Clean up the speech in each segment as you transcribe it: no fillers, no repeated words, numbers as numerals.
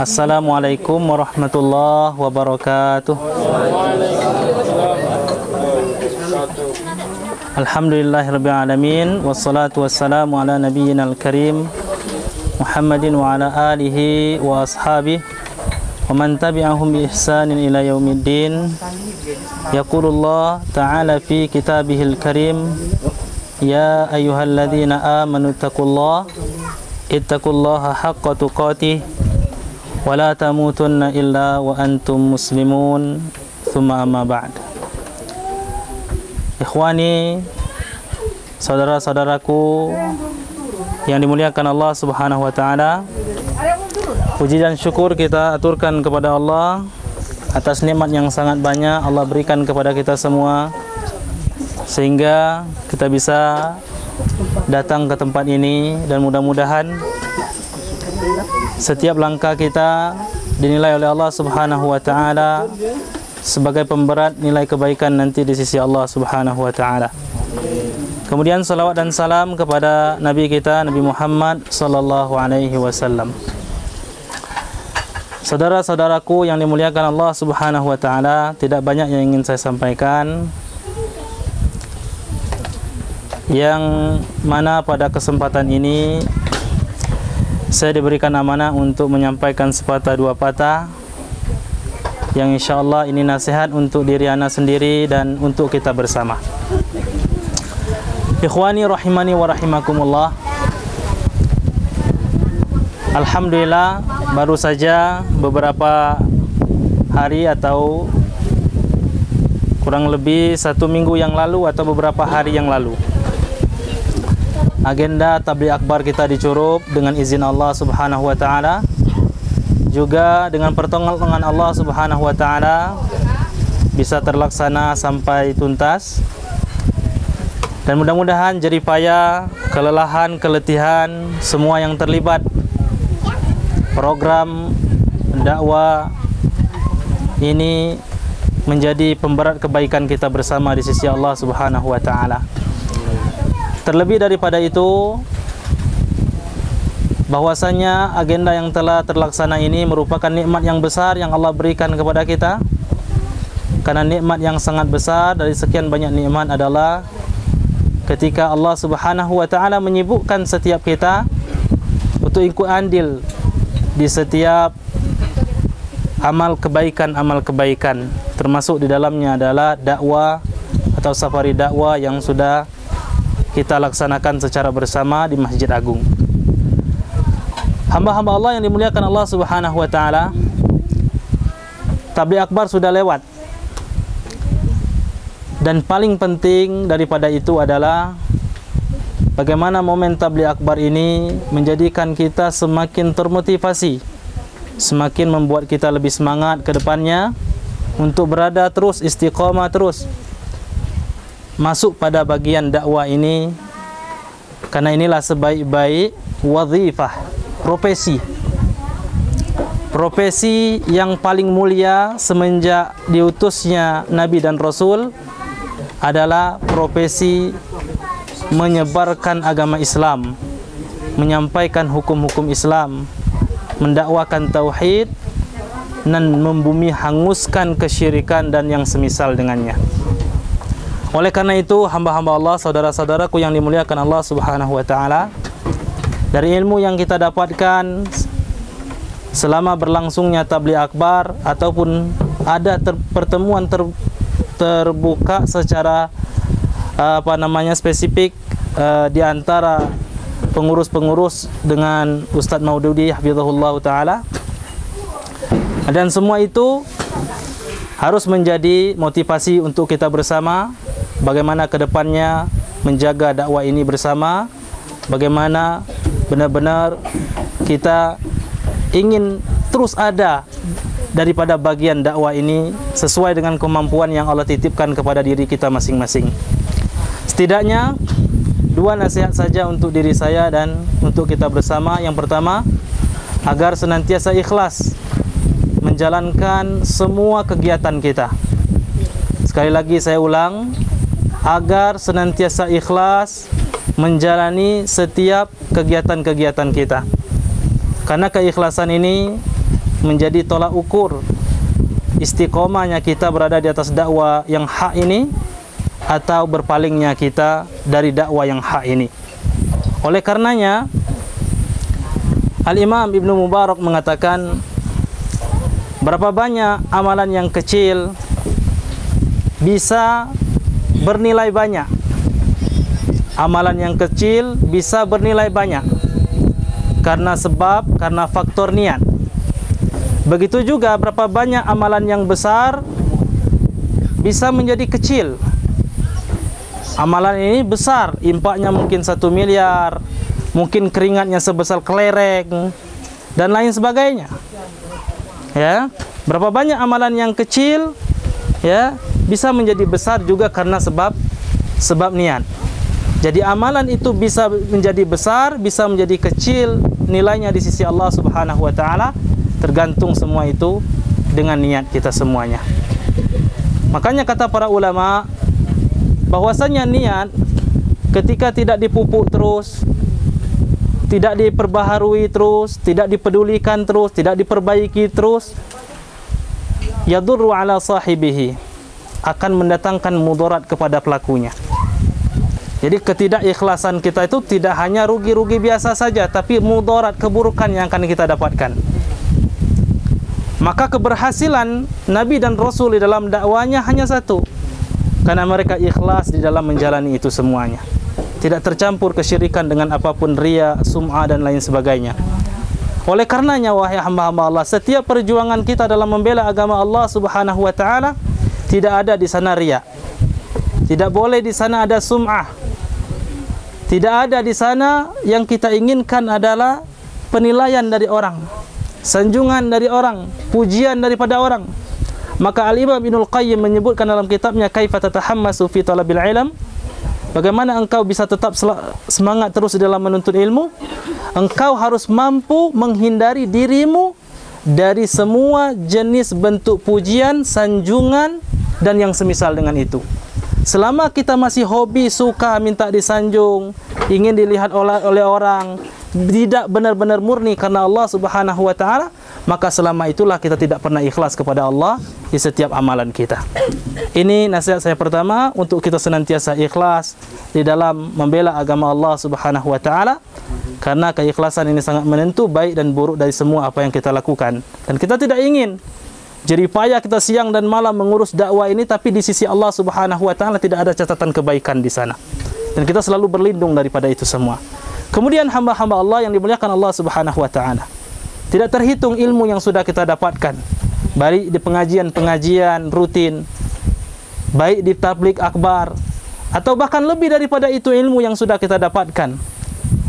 Assalamualaikum warahmatullahi wabarakatuh. Alhamdulillahirabbil alamin wassalatu wassalamu ala nabiyyinal karim Muhammadin wa ala alihi wa ashabihi wa man tabi'ahum bi ihsanin ila yaumiddin. Yaqulullah ta'ala fi kitabihil karim, ya ayyuhalladzina amanu ittaqullaha haqqa tuqatih wa la tamutunna illa wa antum muslimun. Tsumma amma ba'd. Ikhwani, saudara-saudaraku yang dimuliakan Allah Subhanahu wa taala, puji dan syukur kita aturkan kepada Allah atas nikmat yang sangat banyak Allah berikan kepada kita semua, sehingga kita bisa datang ke tempat ini, dan mudah-mudahan setiap langkah kita dinilai oleh Allah Subhanahu wa taala sebagai pemberat nilai kebaikan nanti di sisi Allah Subhanahu wa taala. Kemudian salawat dan salam kepada Nabi kita, Nabi Muhammad sallallahu alaihi wasallam. Saudara-saudaraku yang dimuliakan Allah Subhanahu wa taala, tidak banyak yang ingin saya sampaikan, yang mana pada kesempatan ini saya diberikan amanah untuk menyampaikan sepatah dua patah, yang insyaallah ini nasihat untuk diri ana sendiri dan untuk kita bersama. Ikhwani rahimani wa rahimakumullah. Alhamdulillah, baru saja beberapa hari atau kurang lebih 1 minggu yang lalu atau beberapa hari yang lalu, agenda tabligh akbar kita di Curup dengan izin Allah Subhanahu wa taala, juga dengan pertolongan Allah Subhanahu wa taala bisa terlaksana sampai tuntas. Dan mudah-mudahan jerih payah, kelelahan, keletihan semua yang terlibat program dakwah ini menjadi pemberat kebaikan kita bersama di sisi Allah Subhanahu wa taala. Terlebih daripada itu, bahwasanya agenda yang telah terlaksana ini merupakan nikmat yang besar yang Allah berikan kepada kita. Karena nikmat yang sangat besar dari sekian banyak nikmat adalah ketika Allah Subhanahu wa taala menyibukkan setiap kita untuk ikut andil di setiap amal kebaikan, termasuk di dalamnya adalah dakwah atau safari dakwah yang sudah kita laksanakan secara bersama di Masjid Agung. Hamba-hamba Allah yang dimuliakan Allah Subhanahu wa taala, tabligh akbar sudah lewat. Dan paling penting daripada itu adalah bagaimana momen tabligh akbar ini menjadikan kita semakin termotivasi, semakin membuat kita lebih semangat ke depannya untuk berada terus, istiqamah terus masuk pada bagian dakwah ini, karena inilah sebaik-baik wazifah, profesi yang paling mulia semenjak diutusnya Nabi dan Rasul adalah profesi menyebarkan agama Islam, menyampaikan hukum-hukum Islam, mendakwakan tauhid, dan membumi hanguskan kesyirikan dan yang semisal dengannya. Oleh karena itu, hamba-hamba Allah, saudara-saudaraku yang dimuliakan Allah Subhanahu wa taala, dari ilmu yang kita dapatkan selama berlangsungnya tabligh akbar ataupun ada pertemuan terbuka secara spesifik di antara pengurus-pengurus dengan Ustadz Maududi hafizahullah taala, dan semua itu harus menjadi motivasi untuk kita bersama bagaimana ke depannya menjaga dakwah ini bersama, bagaimana benar-benar kita ingin terus ada daripada bagian dakwah ini sesuai dengan kemampuan yang Allah titipkan kepada diri kita masing-masing. Setidaknya dua nasihat saja untuk diri saya dan untuk kita bersama. Yang pertama, agar senantiasa ikhlas menjalankan semua kegiatan kita. Sekali lagi saya ulang, agar senantiasa ikhlas menjalani setiap kegiatan-kegiatan kita. Karena keikhlasan ini menjadi tolak ukur istiqomahnya kita berada di atas dakwah yang hak ini atau berpalingnya kita dari dakwah yang hak ini. Oleh karenanya Al-Imam Ibnu Mubarak mengatakan, berapa banyak amalan yang kecil bisa bernilai banyak. Amalan yang kecil bisa bernilai banyak karena faktor niat. Begitu juga berapa banyak amalan yang besar bisa menjadi kecil. Amalan ini besar, impaknya mungkin 1 miliar, mungkin keringatnya sebesar kelereng dan lain sebagainya. Ya, berapa banyak amalan yang kecil ya bisa menjadi besar juga karena sebab niat. Jadi amalan itu bisa menjadi besar, bisa menjadi kecil, nilainya di sisi Allah Subhanahu wa taala tergantung semua itu dengan niat kita semuanya. Makanya kata para ulama bahwasanya niat ketika tidak dipupuk terus, tidak diperbaharui terus, tidak dipedulikan terus, tidak diperbaiki terus, yadurru ala sahibihi, akan mendatangkan mudarat kepada pelakunya. Jadi ketidakikhlasan kita itu tidak hanya rugi-rugi biasa saja, tapi mudarat, keburukan yang akan kita dapatkan. Maka keberhasilan Nabi dan Rasul di dalam dakwanya hanya satu, karena mereka ikhlas di dalam menjalani itu semuanya. Tidak tercampur kesyirikan dengan apapun riya, sum'ah dan lain sebagainya. Oleh karenanya wahai hamba-hamba Allah, setiap perjuangan kita dalam membela agama Allah Subhanahu wa taala tidak ada di sana riya. Tidak boleh di sana ada sum'ah. Tidak ada di sana yang kita inginkan adalah penilaian dari orang, sanjungan dari orang, pujian daripada orang. Maka Al-Imam Ibnul Qayyim menyebutkan dalam kitabnya Kaifa Tatahammasu fi Talabil Ilm, bagaimana engkau bisa tetap semangat terus dalam menuntut ilmu? Engkau harus mampu menghindari dirimu dari semua jenis bentuk pujian, sanjungan dan yang semisal dengan itu. Selama kita masih hobi, suka minta disanjung, ingin dilihat oleh orang, tidak benar-benar murni karena Allah Subhanahu wa taala, maka selama itulah kita tidak pernah ikhlas kepada Allah di setiap amalan kita. Ini nasihat saya pertama, untuk kita senantiasa ikhlas di dalam membela agama Allah Subhanahu wa taala, karena keikhlasan ini sangat menentu baik dan buruk dari semua apa yang kita lakukan. Dan kita tidak ingin jerih payah kita siang dan malam mengurus dakwah ini, tapi di sisi Allah Subhanahu wa taala tidak ada catatan kebaikan di sana. Dan kita selalu berlindung daripada itu semua. Kemudian hamba-hamba Allah yang dimuliakan Allah Subhanahu wa taala, tidak terhitung ilmu yang sudah kita dapatkan, baik di pengajian-pengajian rutin, baik di tabligh akbar, atau bahkan lebih daripada itu ilmu yang sudah kita dapatkan.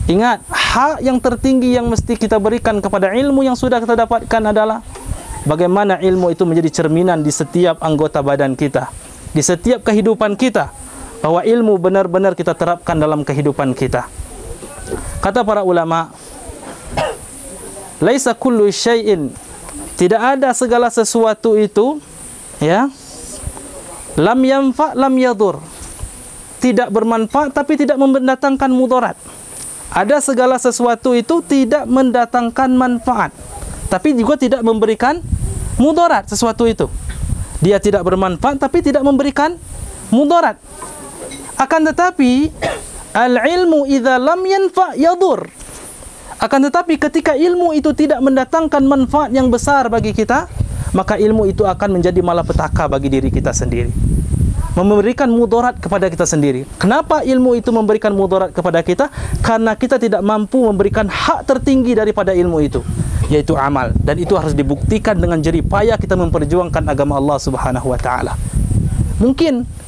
Ingat, hak yang tertinggi yang mesti kita berikan kepada ilmu yang sudah kita dapatkan adalah bagaimana ilmu itu menjadi cerminan di setiap anggota badan kita, di setiap kehidupan kita, bahwa ilmu benar-benar kita terapkan dalam kehidupan kita. Kata para ulama, laisa kullu syai'in, tidak ada segala sesuatu itu ya, lam yanfa lam yadur, tidak bermanfaat tapi tidak mendatangkan mudarat. Ada segala sesuatu itu tidak mendatangkan manfaat tapi juga tidak memberikan mudarat. Sesuatu itu dia tidak bermanfaat tapi tidak memberikan mudarat. Akan tetapi al-ilmu idza lam yanfa yadur, akan tetapi ketika ilmu itu tidak mendatangkan manfaat yang besar bagi kita, maka ilmu itu akan menjadi malapetaka bagi diri kita sendiri, memberikan mudarat kepada kita sendiri. Kenapa ilmu itu memberikan mudarat kepada kita? Karena kita tidak mampu memberikan hak tertinggi daripada ilmu itu, yaitu amal. Dan itu harus dibuktikan dengan jerih payah kita memperjuangkan agama Allah Subhanahu wa taala. Mungkin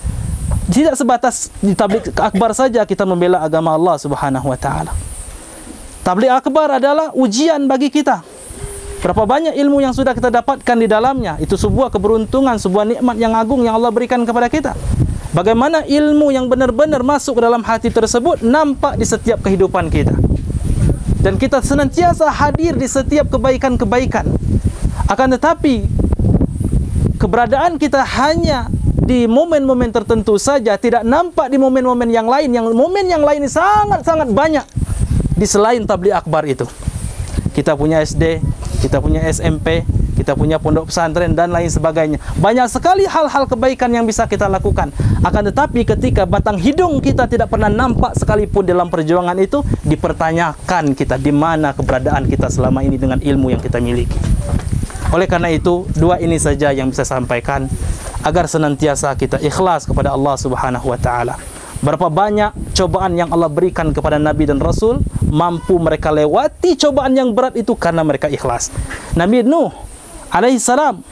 tidak sebatas di tabligh akbar saja kita membela agama Allah Subhanahu wa taala. Tabligh akbar adalah ujian bagi kita. Berapa banyak ilmu yang sudah kita dapatkan di dalamnya, itu sebuah keberuntungan, sebuah nikmat yang agung yang Allah berikan kepada kita. Bagaimana ilmu yang benar-benar masuk ke dalam hati tersebut nampak di setiap kehidupan kita. Dan kita senantiasa hadir di setiap kebaikan-kebaikan. Akan tetapi keberadaan kita hanya di momen-momen tertentu saja, tidak nampak di momen-momen yang lain. Yang momen yang lain ini sangat-sangat banyak di selain tabligh akbar itu. kita punya SD, kita punya SMP, kita punya pondok pesantren dan lain sebagainya. Banyak sekali hal-hal kebaikan yang bisa kita lakukan. Akan tetapi ketika batang hidung kita tidak pernah nampak sekalipun dalam perjuangan itu, dipertanyakan kita di mana keberadaan kita selama ini dengan ilmu yang kita miliki. Oleh karena itu, dua ini saja yang bisa sampaikan agar senantiasa kita ikhlas kepada Allah Subhanahu wa taala. Berapa banyak cobaan yang Allah berikan kepada Nabi dan Rasul, mampu mereka lewati cobaan yang berat itu karena mereka ikhlas. Nabi Nuh alaihissalam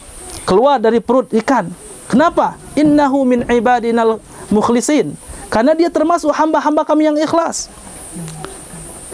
keluar dari perut ikan. Kenapa? Innahu min ibadinal mukhlisin. Karena dia termasuk hamba-hamba kami yang ikhlas.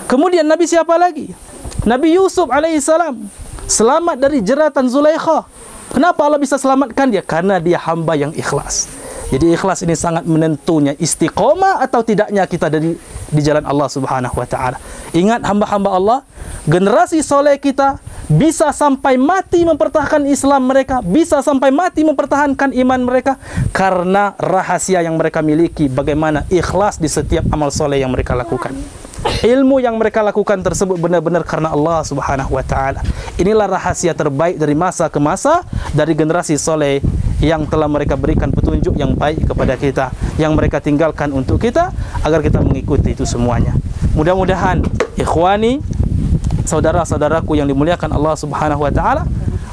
Kemudian Nabi siapa lagi? Nabi Yusuf alaihissalam selamat dari jeratan Zulaikha. Kenapa Allah bisa selamatkan dia? Karena dia hamba yang ikhlas. Jadi ikhlas ini sangat menentunya istiqomah atau tidaknya kita di jalan Allah Subhanahu wa taala. Ingat hamba-hamba Allah, generasi soleh kita bisa sampai mati mempertahankan Islam mereka, bisa sampai mati mempertahankan iman mereka karena rahasia yang mereka miliki, bagaimana ikhlas di setiap amal soleh yang mereka lakukan. Ilmu yang mereka lakukan tersebut benar-benar karena Allah Subhanahu wa taala. Inilah rahasia terbaik dari masa ke masa dari generasi soleh yang telah mereka berikan petunjuk yang baik kepada kita, yang mereka tinggalkan untuk kita agar kita mengikuti itu semuanya. Mudah-mudahan ikhwani, saudara-saudaraku yang dimuliakan Allah Subhanahu wa taala,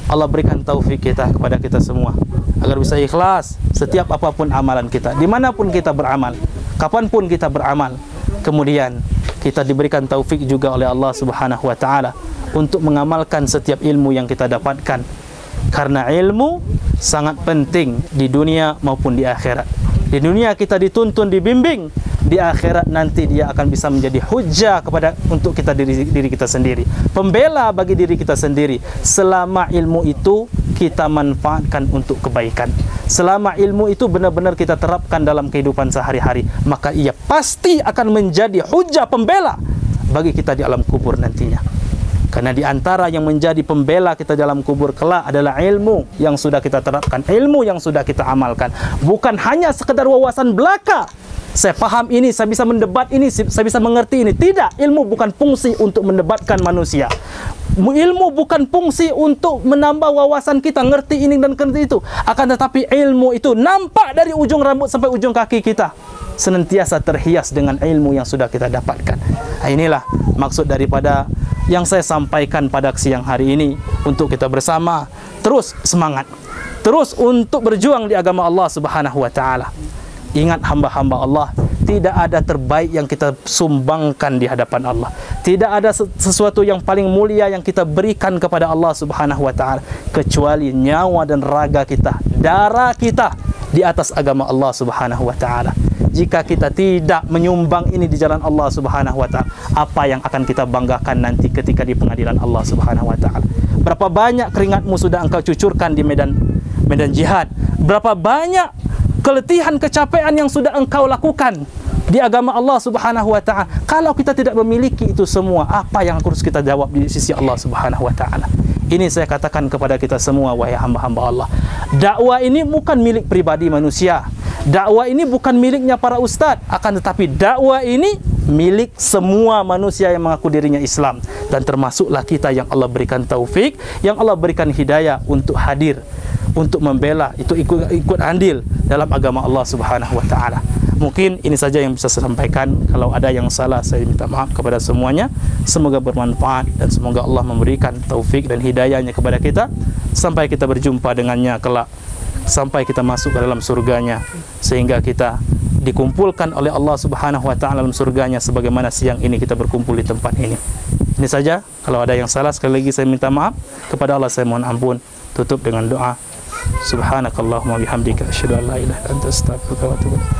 Allah berikan taufik kita kepada kita semua agar bisa ikhlas setiap apapun amalan kita, dimanapun kita beramal, kapanpun kita beramal. Kemudian kita diberikan taufik juga oleh Allah Subhanahu wa taala untuk mengamalkan setiap ilmu yang kita dapatkan. Karena ilmu sangat penting di dunia maupun di akhirat. Di dunia kita dituntun, dibimbing, di akhirat nanti dia akan bisa menjadi hujjah untuk kita diri kita sendiri, pembela bagi diri kita sendiri selama ilmu itu kita manfaatkan untuk kebaikan. Selama ilmu itu benar-benar kita terapkan dalam kehidupan sehari-hari, maka ia pasti akan menjadi hujjah pembela bagi kita di alam kubur nantinya. Karena di antara yang menjadi pembela kita dalam kubur kelak adalah ilmu yang sudah kita terapkan, ilmu yang sudah kita amalkan. Bukan hanya sekedar wawasan belaka. Saya paham ini, saya bisa mendebat ini, saya bisa mengerti ini. Tidak, ilmu bukan fungsi untuk mendebatkan manusia. Ilmu bukan fungsi untuk menambah wawasan kita, ngerti ini dan ngerti itu. Akan tetapi ilmu itu nampak dari ujung rambut sampai ujung kaki kita, senantiasa terhias dengan ilmu yang sudah kita dapatkan. Nah, inilah maksud daripada yang saya sampaikan pada siang hari ini, untuk kita bersama terus semangat, terus untuk berjuang di agama Allah Subhanahu wa taala. Ingat hamba-hamba Allah, tidak ada terbaik yang kita sumbangkan di hadapan Allah. Tidak ada sesuatu yang paling mulia yang kita berikan kepada Allah Subhanahu wa taala kecuali nyawa dan raga kita, darah kita di atas agama Allah Subhanahu wa taala. Jika kita tidak menyumbang ini di jalan Allah Subhanahu wa taala, apa yang akan kita banggakan nanti ketika di pengadilan Allah Subhanahu wa taala? Berapa banyak keringatmu sudah engkau cucurkan di medan jihad? Berapa banyak keletihan, kecapean yang sudah engkau lakukan di agama Allah Subhanahu wa taala? Kalau kita tidak memiliki itu semua, apa yang harus kita jawab di sisi Allah Subhanahu wa taala? Ini saya katakan kepada kita semua, wahai hamba-hamba Allah. Dakwah ini bukan milik pribadi manusia. Dakwah ini bukan miliknya para ustadz, akan tetapi dakwah ini milik semua manusia yang mengaku dirinya Islam, dan termasuklah kita yang Allah berikan taufik, yang Allah berikan hidayah untuk hadir, untuk membela, itu ikut andil dalam agama Allah Subhanahu wa taala. Mungkin ini saja yang bisa saya sampaikan. Kalau ada yang salah, saya minta maaf kepada semuanya. Semoga bermanfaat dan semoga Allah memberikan taufik dan hidayahnya kepada kita sampai kita berjumpa dengannya kelak, sampai kita masuk ke dalam surganya, sehingga kita dikumpulkan oleh Allah Subhanahu wa taala dalam surganya sebagaimana siang ini kita berkumpul di tempat ini. Ini saja. Kalau ada yang salah, sekali lagi saya minta maaf. Kepada Allah saya mohon ampun. Tutup dengan doa. Subhanakallahumma bihamdika asyhadu an la ilaha illa anta astaghfiruka wa atubu ilaik.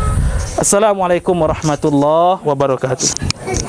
Assalamualaikum warahmatullahi wabarakatuh.